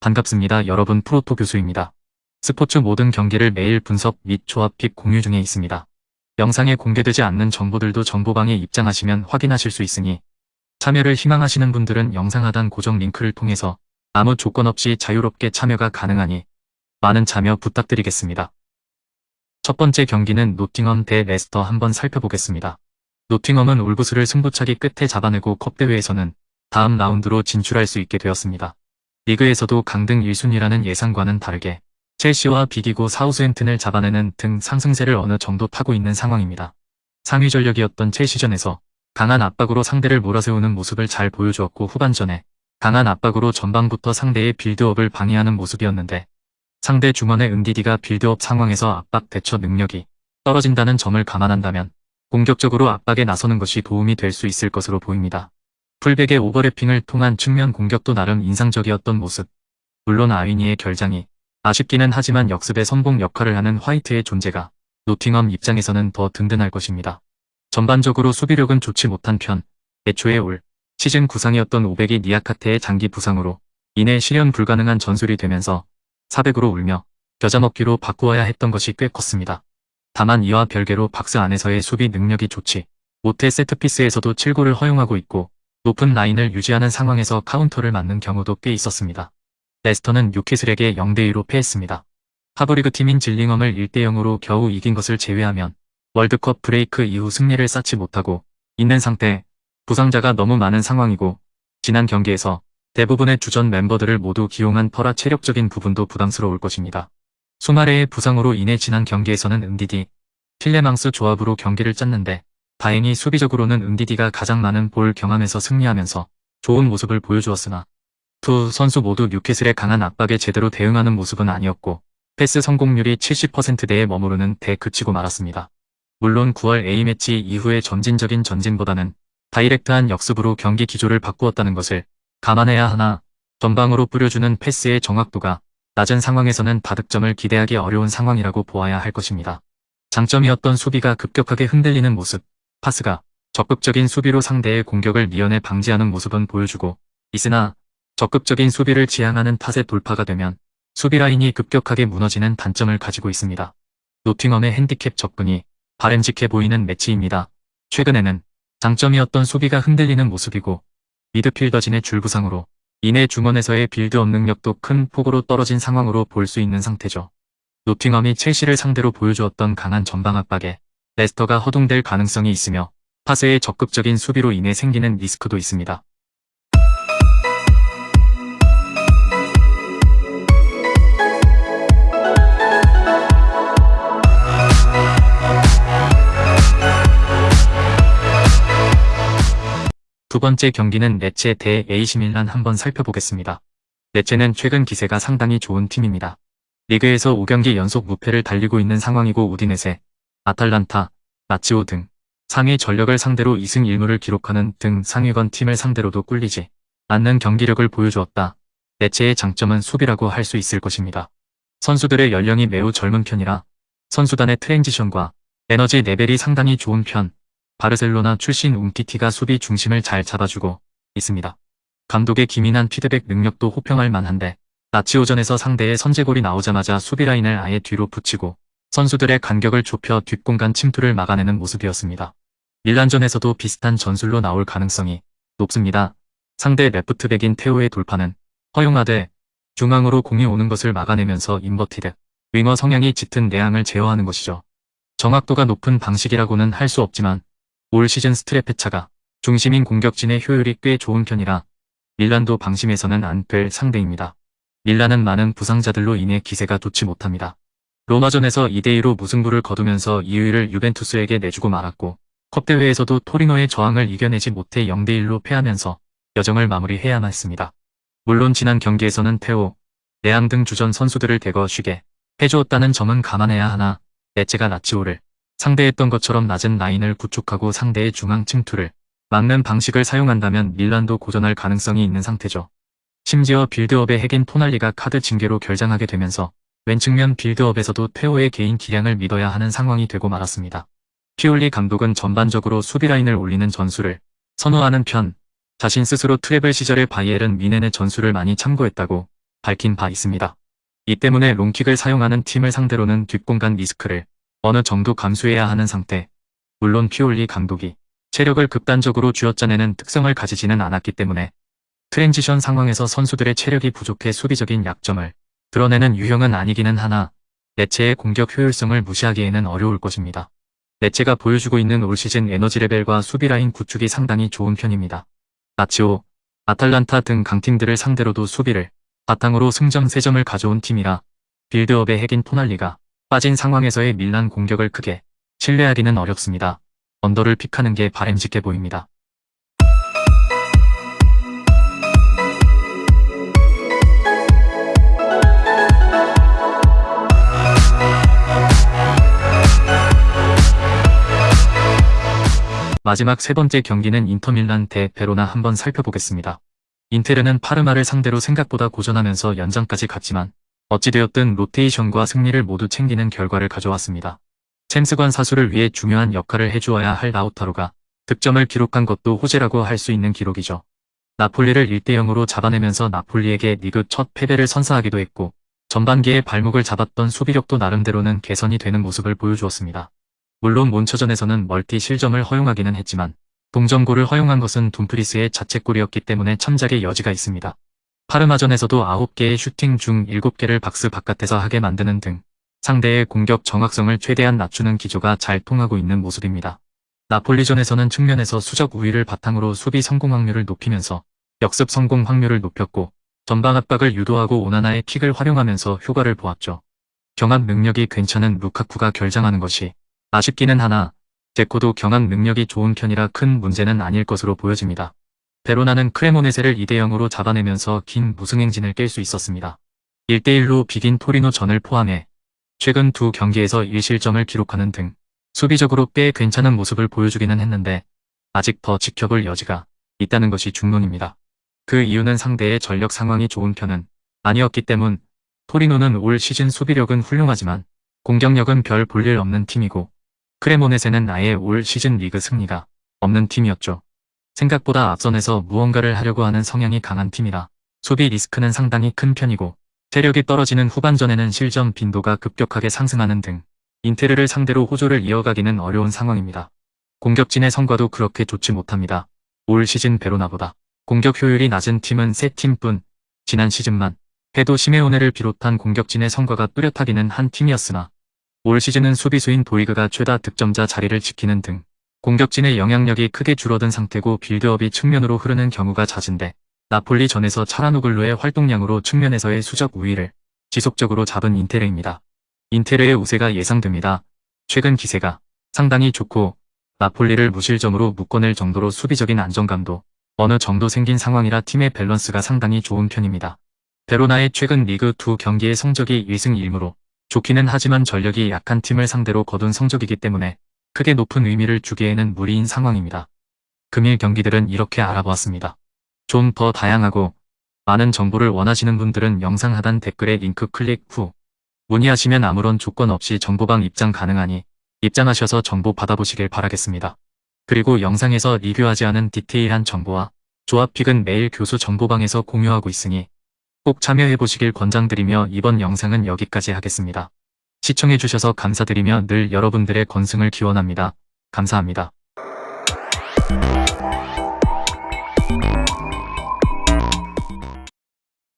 반갑습니다. 여러분, 프로토 교수입니다. 스포츠 모든 경기를 매일 분석 및 조합 픽 공유 중에 있습니다. 영상에 공개되지 않는 정보들도 정보방에 입장하시면 확인하실 수 있으니 참여를 희망하시는 분들은 영상 하단 고정 링크를 통해서 아무 조건 없이 자유롭게 참여가 가능하니 많은 참여 부탁드리겠습니다. 첫 번째 경기는 노팅엄 대 레스터 한번 살펴보겠습니다. 노팅엄은 울브스를 승부차기 끝에 잡아내고 컵대회에서는 다음 라운드로 진출할 수 있게 되었습니다. 리그에서도 강등 1순위라는 예상과는 다르게 첼시와 비기고 사우스햄튼을 잡아내는 등 상승세를 어느 정도 타고 있는 상황입니다. 상위 전력이었던 첼시전에서 강한 압박으로 상대를 몰아세우는 모습을 잘 보여주었고, 후반전에 강한 압박으로 전방부터 상대의 빌드업을 방해하는 모습이었는데 상대 중원의 은디디가 빌드업 상황에서 압박 대처 능력이 떨어진다는 점을 감안한다면 공격적으로 압박에 나서는 것이 도움이 될 수 있을 것으로 보입니다. 풀백의 오버래핑을 통한 측면 공격도 나름 인상적이었던 모습. 물론 아위니의 결장이 아쉽기는 하지만 역습의 선봉 역할을 하는 화이트의 존재가 노팅엄 입장에서는 더 든든할 것입니다. 전반적으로 수비력은 좋지 못한 편, 애초에 올 시즌 구상이었던 오백이 니아카테의 장기 부상으로 인해 실현 불가능한 전술이 되면서 400으로 울며 겨자먹기로 바꾸어야 했던 것이 꽤 컸습니다. 다만 이와 별개로 박스 안에서의 수비 능력이 좋지 못해 세트피스에서도 7골을 허용하고 있고 높은 라인을 유지하는 상황에서 카운터를 맞는 경우도 꽤 있었습니다. 레스터는 뉴캐슬에게 0대2로 패했습니다. 하브리그 팀인 질링엄을 1대0으로 겨우 이긴 것을 제외하면 월드컵 브레이크 이후 승리를 쌓지 못하고 있는 상태, 부상자가 너무 많은 상황이고 지난 경기에서 대부분의 주전 멤버들을 모두 기용한 터라 체력적인 부분도 부담스러울 것입니다. 수마레의 부상으로 인해 지난 경기에서는 은디디, 틸레망스 조합으로 경기를 짰는데 다행히 수비적으로는 은디디가 가장 많은 볼 경험에서 승리하면서 좋은 모습을 보여주었으나 두 선수 모두 뉴캐슬의 강한 압박에 제대로 대응하는 모습은 아니었고 패스 성공률이 70%대에 머무르는 데 그치고 말았습니다. 물론 9월 A매치 이후의 점진적인 전진보다는 다이렉트한 역습으로 경기 기조를 바꾸었다는 것을 감안해야 하나 전방으로 뿌려주는 패스의 정확도가 낮은 상황에서는 다득점을 기대하기 어려운 상황이라고 보아야 할 것입니다. 장점이었던 수비가 급격하게 흔들리는 모습, 파스가 적극적인 수비로 상대의 공격을 미연에 방지하는 모습은 보여주고 있으나 적극적인 수비를 지향하는 탓의 돌파가 되면 수비 라인이 급격하게 무너지는 단점을 가지고 있습니다. 노팅엄의 핸디캡 접근이 바람직해 보이는 매치입니다. 최근에는 장점이었던 수비가 흔들리는 모습이고 미드필더진의 줄부상으로 인해 중원에서의 빌드업 능력도 큰 폭으로 떨어진 상황으로 볼 수 있는 상태죠. 노팅엄이 첼시를 상대로 보여주었던 강한 전방 압박에 레스터가 허둥댈 가능성이 있으며 파스의 적극적인 수비로 인해 생기는 리스크도 있습니다. 두 번째 경기는 레체 대 AC 밀란 한번 살펴보겠습니다. 레체는 최근 기세가 상당히 좋은 팀입니다. 리그에서 5경기 연속 무패를 달리고 있는 상황이고 우디네세, 아탈란타, 라치오 등 상위 전력을 상대로 2승 1무를 기록하는 등 상위권 팀을 상대로도 꿀리지 않는 경기력을 보여주었다. 레체의 장점은 수비라고 할 수 있을 것입니다. 선수들의 연령이 매우 젊은 편이라 선수단의 트랜지션과 에너지 레벨이 상당히 좋은 편, 바르셀로나 출신 움티티가 수비 중심을 잘 잡아주고 있습니다. 감독의 기민한 피드백 능력도 호평할 만한데 라치오전에서 상대의 선제골이 나오자마자 수비 라인을 아예 뒤로 붙이고 선수들의 간격을 좁혀 뒷공간 침투를 막아내는 모습이었습니다. 밀란전에서도 비슷한 전술로 나올 가능성이 높습니다. 상대 레프트백인 테오의 돌파는 허용하되 중앙으로 공이 오는 것을 막아내면서 인버티드 윙어 성향이 짙은 내향을 제어하는 것이죠. 정확도가 높은 방식이라고는 할 수 없지만 올 시즌 스트레페차가 중심인 공격진의 효율이 꽤 좋은 편이라 밀란도 방심해서는 안 될 상대입니다. 밀란은 많은 부상자들로 인해 기세가 좋지 못합니다. 로마전에서 2대2로 무승부를 거두면서 2위를 유벤투스에게 내주고 말았고 컵대회에서도 토리노의 저항을 이겨내지 못해 0대1로 패하면서 여정을 마무리해야만 했습니다. 물론 지난 경기에서는 테오, 레앙 등 주전 선수들을 대거 쉬게 해주었다는 점은 감안해야 하나 레체가 라치오를 상대했던 것처럼 낮은 라인을 구축하고 상대의 중앙 침투를 막는 방식을 사용한다면 밀란도 고전할 가능성이 있는 상태죠. 심지어 빌드업의 핵인 토날리가 카드 징계로 결장하게 되면서 왼측면 빌드업에서도 테오의 개인 기량을 믿어야 하는 상황이 되고 말았습니다. 피올리 감독은 전반적으로 수비 라인을 올리는 전술을 선호하는 편, 자신 스스로 트래블 시절에 바이에른 뮌헨의 전술을 많이 참고했다고 밝힌 바 있습니다. 이 때문에 롱킥을 사용하는 팀을 상대로는 뒷공간 리스크를 어느 정도 감수해야 하는 상태. 물론 피올리 감독이 체력을 극단적으로 쥐어짜내는 특성을 가지지는 않았기 때문에 트랜지션 상황에서 선수들의 체력이 부족해 수비적인 약점을 드러내는 유형은 아니기는 하나 레체의 공격 효율성을 무시하기에는 어려울 것입니다. 레체가 보여주고 있는 올 시즌 에너지 레벨과 수비 라인 구축이 상당히 좋은 편입니다. 라치오, 아탈란타 등 강팀들을 상대로도 수비를 바탕으로 승점 3점을 가져온 팀이라 빌드업의 핵인 토날리가 빠진 상황에서의 밀란 공격을 크게 신뢰하기는 어렵습니다. 언더를 픽하는 게 바람직해 보입니다. 마지막 세 번째 경기는 인터밀란 대 베로나 한번 살펴보겠습니다. 인테르는 파르마를 상대로 생각보다 고전하면서 연장까지 갔지만 어찌되었든 로테이션과 승리를 모두 챙기는 결과를 가져왔습니다. 챔스관 사수를 위해 중요한 역할을 해주어야 할 라우타로가 득점을 기록한 것도 호재라고 할 수 있는 기록이죠. 나폴리를 1대0으로 잡아내면서 나폴리에게 리그 첫 패배를 선사하기도 했고 전반기에 발목을 잡았던 수비력도 나름대로는 개선이 되는 모습을 보여주었습니다. 물론 몬처전에서는 멀티 실점을 허용하기는 했지만 동점골을 허용한 것은 둠프리스의 자책골이었기 때문에 참작의 여지가 있습니다. 파르마전에서도 9개의 슈팅 중 7개를 박스 바깥에서 하게 만드는 등 상대의 공격 정확성을 최대한 낮추는 기조가 잘 통하고 있는 모습입니다. 나폴리전에서는 측면에서 수적 우위를 바탕으로 수비 성공 확률을 높이면서 역습 성공 확률을 높였고 전방 압박을 유도하고 오나나의 킥을 활용하면서 효과를 보았죠. 경합 능력이 괜찮은 루카쿠가 결장하는 것이 아쉽기는 하나 제코도 경합 능력이 좋은 편이라 큰 문제는 아닐 것으로 보여집니다. 베로나는 크레모네세를 2대0으로 잡아내면서 긴 무승 행진을 깰 수 있었습니다. 1대1로 비긴 토리노 전을 포함해 최근 두 경기에서 1실점을 기록하는 등 수비적으로 꽤 괜찮은 모습을 보여주기는 했는데 아직 더 지켜볼 여지가 있다는 것이 중론입니다. 그 이유는 상대의 전력 상황이 좋은 편은 아니었기 때문. 토리노는 올 시즌 수비력은 훌륭하지만 공격력은 별 볼 일 없는 팀이고 크레모네세는 아예 올 시즌 리그 승리가 없는 팀이었죠. 생각보다 앞선에서 무언가를 하려고 하는 성향이 강한 팀이라 수비 리스크는 상당히 큰 편이고 체력이 떨어지는 후반전에는 실점 빈도가 급격하게 상승하는 등 인테르를 상대로 호조를 이어가기는 어려운 상황입니다. 공격진의 성과도 그렇게 좋지 못합니다. 올 시즌 베로나보다 공격 효율이 낮은 팀은 3팀뿐 지난 시즌만 해도 시메오네를 비롯한 공격진의 성과가 뚜렷하기는 한 팀이었으나 올 시즌은 수비수인 도이그가 최다 득점자 자리를 지키는 등 공격진의 영향력이 크게 줄어든 상태고 빌드업이 측면으로 흐르는 경우가 잦은데 나폴리 전에서 차라노글루의 활동량으로 측면에서의 수적 우위를 지속적으로 잡은 인테르입니다. 인테르의 우세가 예상됩니다. 최근 기세가 상당히 좋고 나폴리를 무실점으로 묶어낼 정도로 수비적인 안정감도 어느 정도 생긴 상황이라 팀의 밸런스가 상당히 좋은 편입니다. 베로나의 최근 리그 2 경기의 성적이 1승 1무로 좋기는 하지만 전력이 약한 팀을 상대로 거둔 성적이기 때문에 크게 높은 의미를 주기에는 무리인 상황입니다. 금일 경기들은 이렇게 알아보았습니다. 좀 더 다양하고 많은 정보를 원하시는 분들은 영상 하단 댓글에 링크 클릭 후 문의하시면 아무런 조건 없이 정보방 입장 가능하니 입장하셔서 정보 받아보시길 바라겠습니다. 그리고 영상에서 리뷰하지 않은 디테일한 정보와 조합픽은 매일 교수 정보방에서 공유하고 있으니 꼭 참여해보시길 권장드리며 이번 영상은 여기까지 하겠습니다. 시청해주셔서 감사드리며 늘 여러분들의 건승을 기원합니다. 감사합니다.